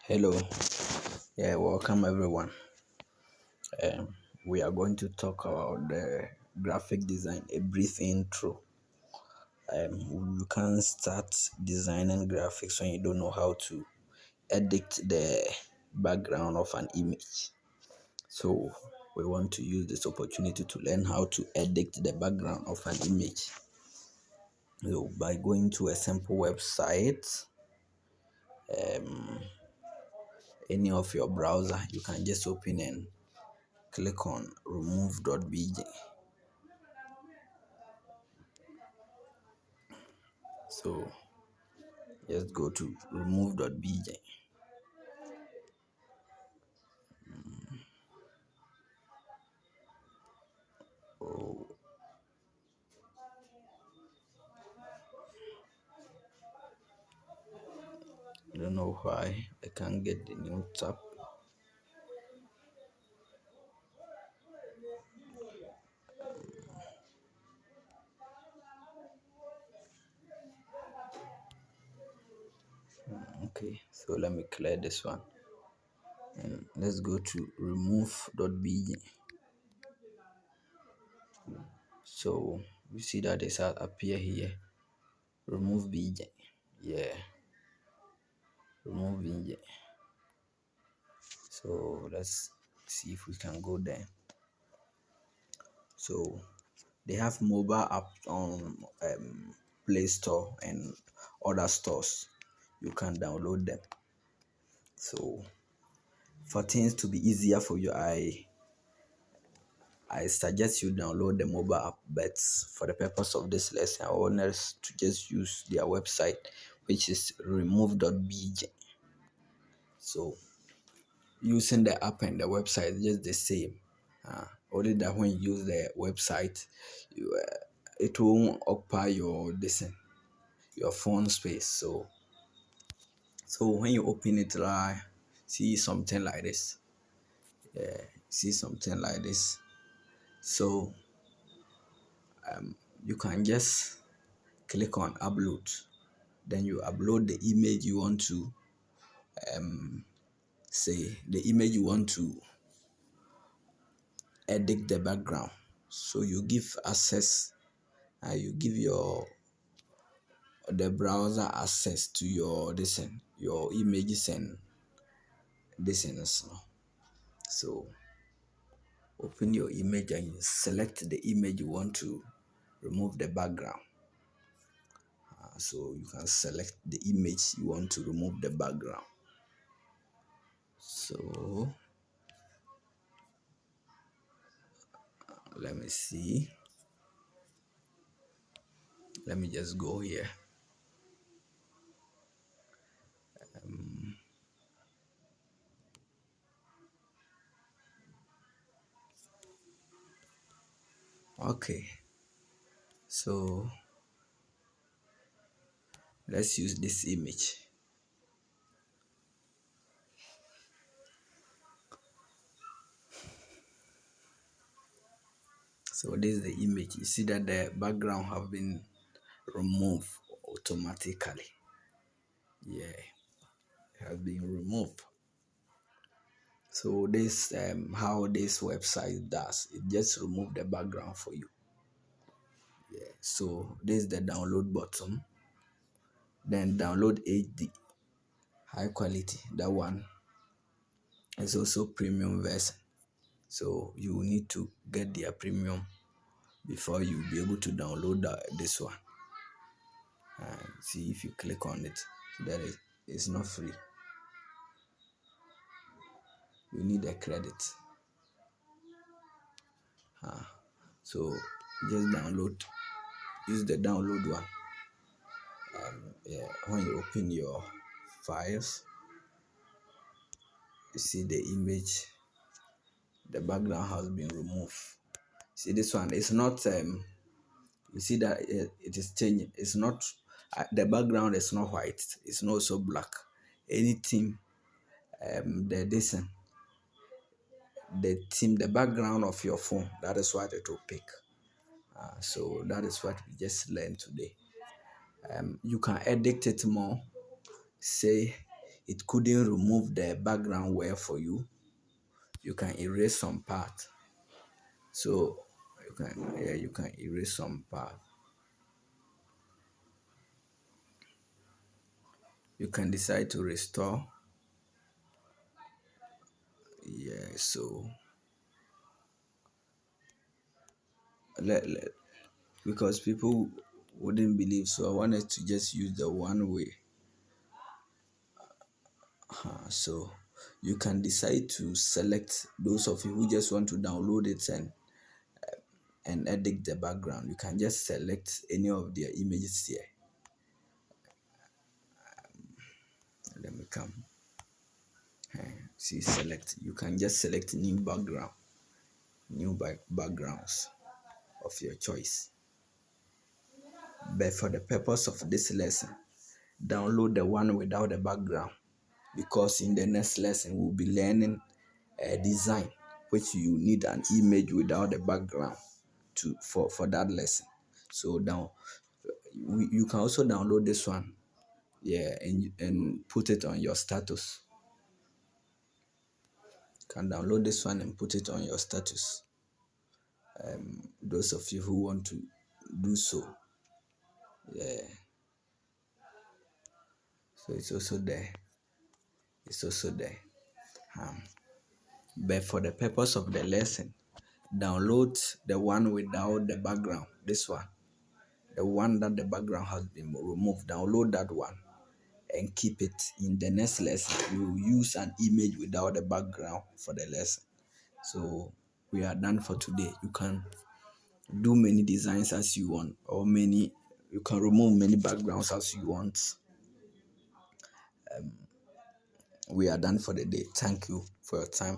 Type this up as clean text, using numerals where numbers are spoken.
Hello, welcome everyone. We are going to talk about the graphic design, a brief intro. You can't start designing graphics when you don't know how to edit the background of an image. So, we want to use this opportunity to learn how to edit the background of an image. So, by going to a simple website, any of your browser, you can just open and click on Remove.bg. So just go to Remove.bg. Oh, I don't know why I can't get the new tab. Okay, so let me clear this one and let's go to Remove.bg. So you see that it's appear here. Remove.bg. Yeah, Remove.bg. So let's see if we can go there. So they have mobile app on Play Store and other stores. You can download them. So for things to be easier for you, I suggest you download the mobile app, but for the purpose of this lesson, I want us to just use their website, which is Remove.bg. So using the app and the website is just the same. Only that when you use the website, it won't occupy your phone space. So when you open it, see something like this. See something like this. So you can just click on upload. Then you upload the image you want to edit the background. So you give access, you give the browser access to your images and this and this. So open your image and you select the image you want to remove the background. So you can select the image you want to remove the background. So let me see. Let me just go here. Okay. So let's use this image. So this is the image. You see that the background have been removed automatically. Yeah, it has been removed. So this how this website does. It just remove the background for you. Yeah. So this is the download button. Then download HD, high quality. That one is also premium version. So you will need to get their premium before you be able to download this one. And see if you click on it, that it's not free. You need a credit. So just download. Use the download one. When you open your files, you see the image. The background has been removed. See this one. It's not. You see that it is changing. It's not. The background is not white. It's not so black. Anything. The background of your phone. That is what it will pick. So that is what we just learned today. You can edit it more. Say it couldn't remove the background well for you, you can erase some part. So you can erase some part. You can decide to restore. Yeah, so let because people wouldn't believe, so I wanted to just use the one way. So you can decide to select, those of you who just want to download it and edit the background, you can just select any of their images here. Let me come. See, select. You can just select new background, backgrounds of your choice. But for the purpose of this lesson, download the one without the background, because in the next lesson we'll be learning a design which you need an image without the background for that lesson. So you can also download this one, yeah, and put it on your status. You can download this one and put it on your status. Those of you who want to do so, yeah. So it's also there. It's also there. But for the purpose of the lesson, download the one without the background. This one, the one that the background has been removed. Download that one and keep it. In the next lesson, we will use an image without the background for the lesson. So we are done for today. You can do many designs as you want, or you can remove many backgrounds as you want. We are done for the day. Thank you for your time.